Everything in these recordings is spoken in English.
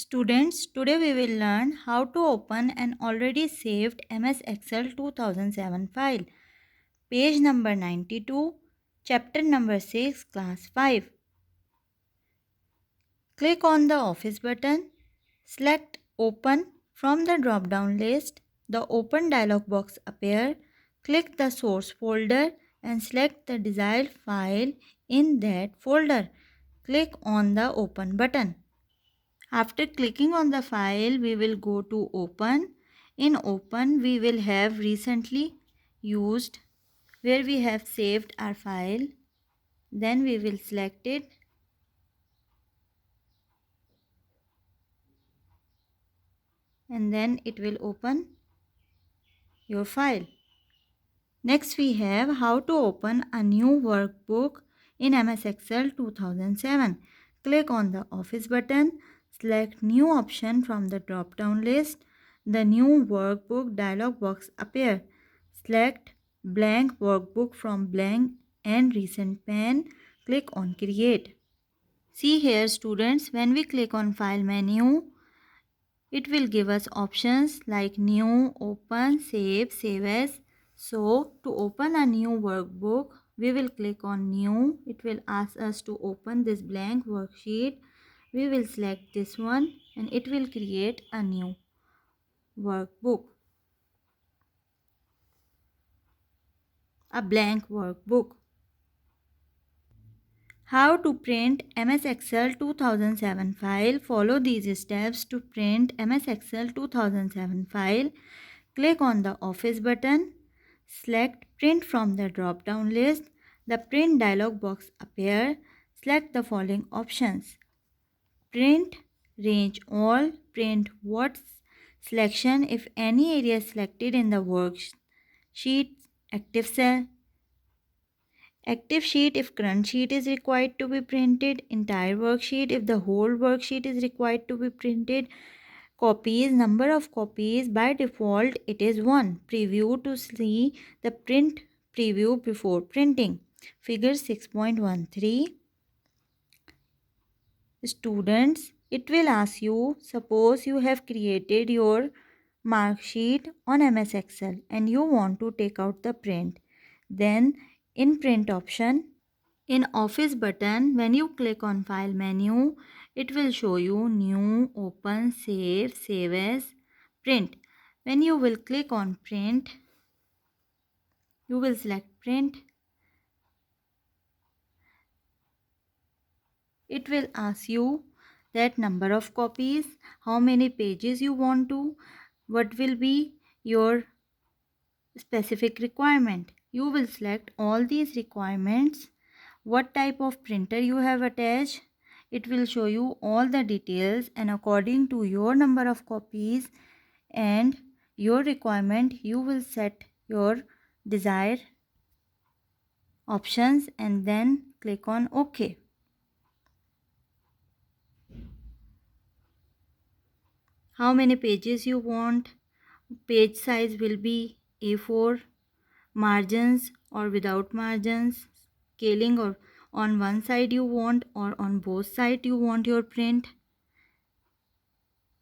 Students, today we will learn how to open an already saved MS Excel 2007 file. Page number 92, chapter number 6, class 5. Click on the Office button. Select Open from the drop-down list. The Open dialog box appears. Click the source folder and select the desired file in that folder. Click on the Open button. After clicking on the file, we will go to Open. In Open, we will have recently used where we have saved our file. Then we will select it. And then it will open your file. Next, we have how to open a new workbook in MS Excel 2007. Click on the Office button. Select New option from the drop-down list. The New Workbook dialog box appears. Select Blank Workbook from Blank and Recent Pane. Click on Create. See here students, when we click on File menu, it will give us options like New, Open, Save, Save As. So to open a new workbook, we will click on New. It will ask us to open this blank worksheet. We will select this one and it will create a new workbook. A blank workbook. How to print MS Excel 2007 file. Follow these steps to print MS Excel 2007 file. Click on the Office button. Select Print from the drop-down list. The Print dialog box appears. Select the following options. Print Range All. Print what selection if any area selected in the worksheet. Active cell. Active sheet if current sheet is required to be printed. Entire worksheet if the whole worksheet is required to be printed. Copies, number of copies, by default it is 1. Preview to see the print preview before printing. Figure 6.13. Students, it will ask you, suppose you have created your mark sheet on MS Excel and you want to take out the print. Then in print option, in Office button, when you click on File menu, it will show you New, Open, Save, Save As, Print. When you will click on Print, you will select Print. It will ask you that number of copies, how many pages you want to, what will be your specific requirement. You will select all these requirements, what type of printer you have attached. It will show you all the details, and according to your number of copies and your requirement, you will set your desired options and then click on OK. How many pages you want, page size will be A4, margins or without margins, scaling or on one side you want or on both sides you want your print.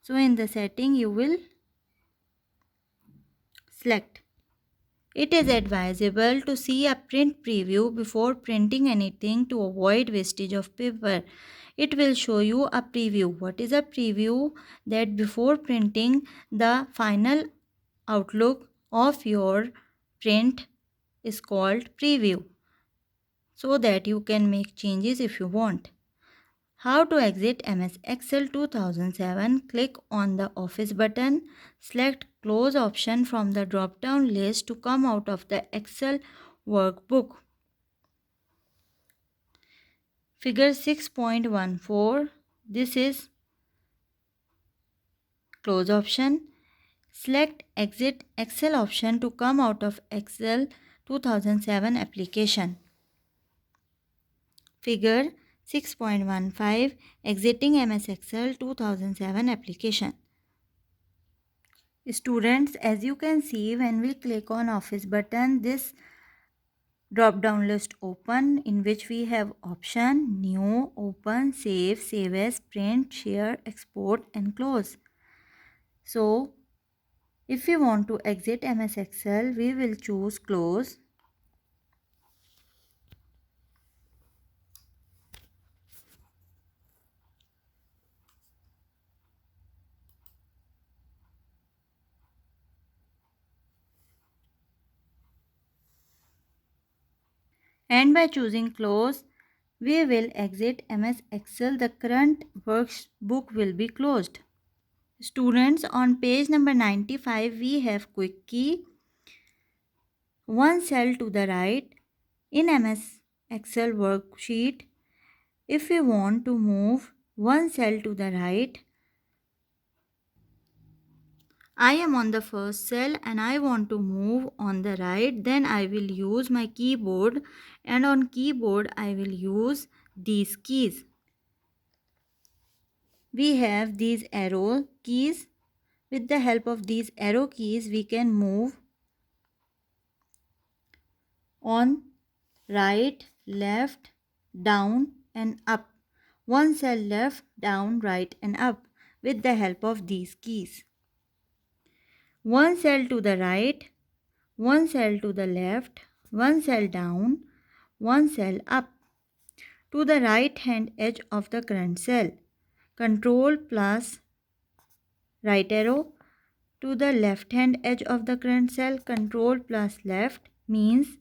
So in the setting you will select. It is advisable to see a print preview before printing anything to avoid wastage of paper. It will show you a preview. What is a preview? That before printing the final outlook of your print is called preview, so that you can make changes if you want. How to exit MS Excel 2007? Click on the Office button. Select Close option from the drop-down list to come out of the Excel workbook. Figure 6.14. This is Close option. Select Exit Excel option to come out of Excel 2007 application. Figure 6.15. Exiting MS Excel 2007 application. Students, as you can see, when we click on Office button, this drop down list open, in which we have option new, open, save as, print, share, export and close. So if we want to exit MS Excel, we will choose close. And by choosing close, we will exit MS Excel. The current workbook will be closed. Students, on page number 95, we have quick key. One cell to the right in MS Excel worksheet. If we want to move one cell to the right, I am on the first cell and I want to move on the right, then I will use my keyboard, and on keyboard I will use these keys. We have these arrow keys. With the help of these arrow keys, we can move on, right, left, down and up. One cell left, down, right and up with the help of these keys. One cell to the right, one cell to the left, one cell down, one cell up. To the right hand edge of the current cell, Control plus right arrow. To the left hand edge of the current cell, Control plus left means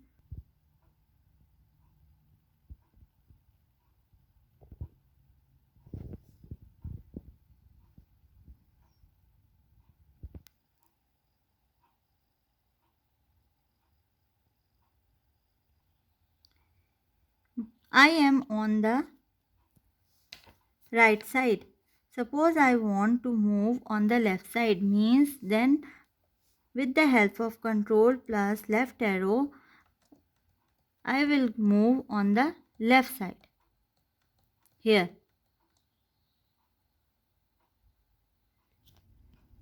I am on the right side. Suppose I want to move on the left side, means then with the help of Control plus left arrow, I will move on the left side. Here.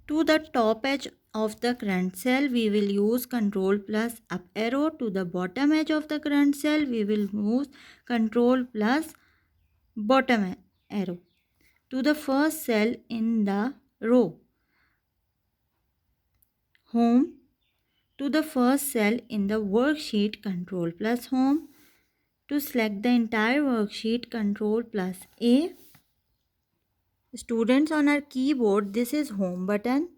To the top edge of the current cell, we will use Control plus up arrow. To the bottom edge of the current cell, we will use Control plus bottom arrow. To the first cell in the row, Home. To the first cell in the worksheet, Control plus Home. To select the entire worksheet, Control plus A. Students, on our keyboard, this is Home button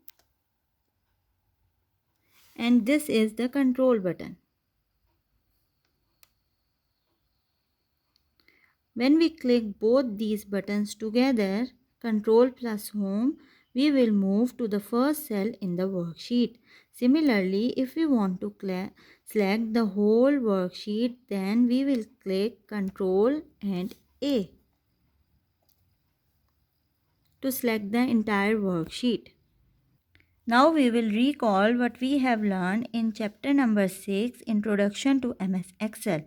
and this is the Control button. When we click both these buttons together, Control plus Home, we will move to the first cell in the worksheet. Similarly, if we want to select the whole worksheet, then we will click Control and A to select the entire worksheet. Now we will recall what we have learned in chapter number 6, Introduction to MS Excel.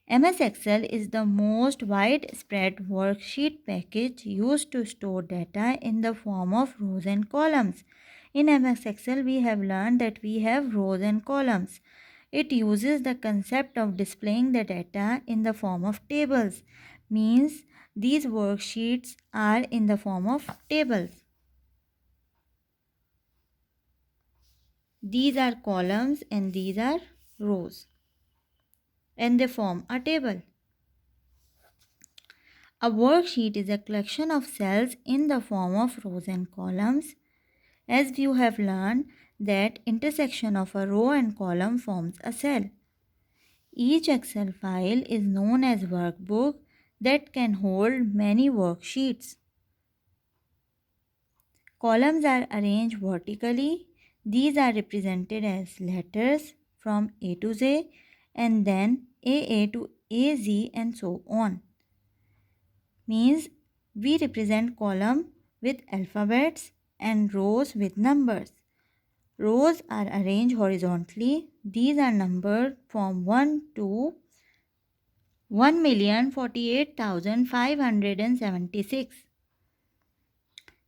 MS Excel is the most widespread worksheet package used to store data in the form of rows and columns. In MS Excel, we have learned that we have rows and columns. It uses the concept of displaying the data in the form of tables, means these worksheets are in the form of tables. These are columns and these are rows, and they form a table. A worksheet is a collection of cells in the form of rows and columns. As you have learned that intersection of a row and column forms a cell. Each Excel file is known as workbook that can hold many worksheets. Columns are arranged vertically. These are represented as letters from A to Z and then AA to AZ and so on. Means we represent column with alphabets and rows with numbers. Rows are arranged horizontally. These are numbered from 1 to 1,048,576.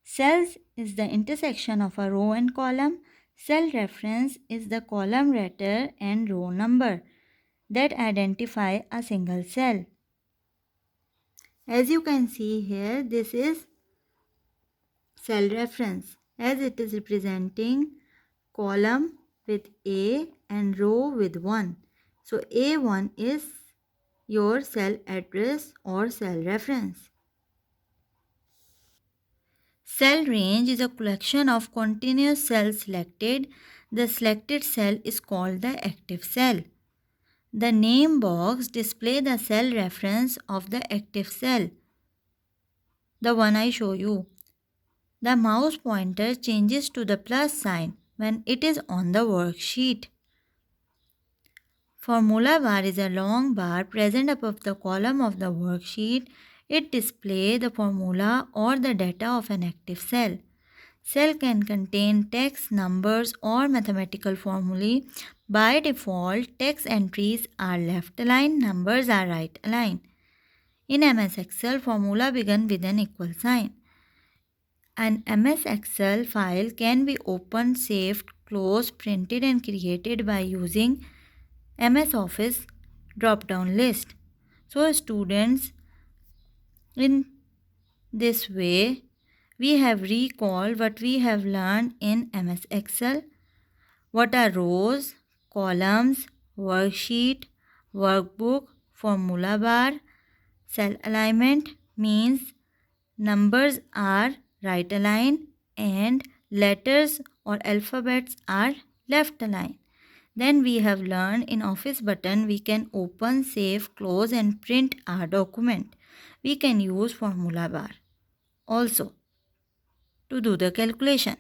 Cells is the intersection of a row and column. Cell reference is the column letter and row number. that identify a single cell. As you can see here, this is cell reference as it is representing column with A and row with 1. So A1 is your cell address or cell reference. Cell range is a collection of continuous cells selected. The selected cell is called the active cell. The name box displays the cell reference of the active cell, the one I show you. The mouse pointer changes to the plus sign when it is on the worksheet. Formula bar is a long bar present above the column of the worksheet. It displays the formula or the data of an active cell. Cell can contain text, numbers, or mathematical formulae. By default, text entries are left aligned, numbers are right aligned. In MS Excel, formula begin with an equal sign. An MS Excel file can be opened, saved, closed, printed, and created by using MS Office drop-down list. So students, in this way, we have recalled what we have learned in MS Excel. What are rows, columns, worksheet, workbook, formula bar, cell alignment means numbers are right aligned and letters or alphabets are left aligned. Then we have learned in Office button we can open, save, close and print our document. We can use formula bar also to do the calculation.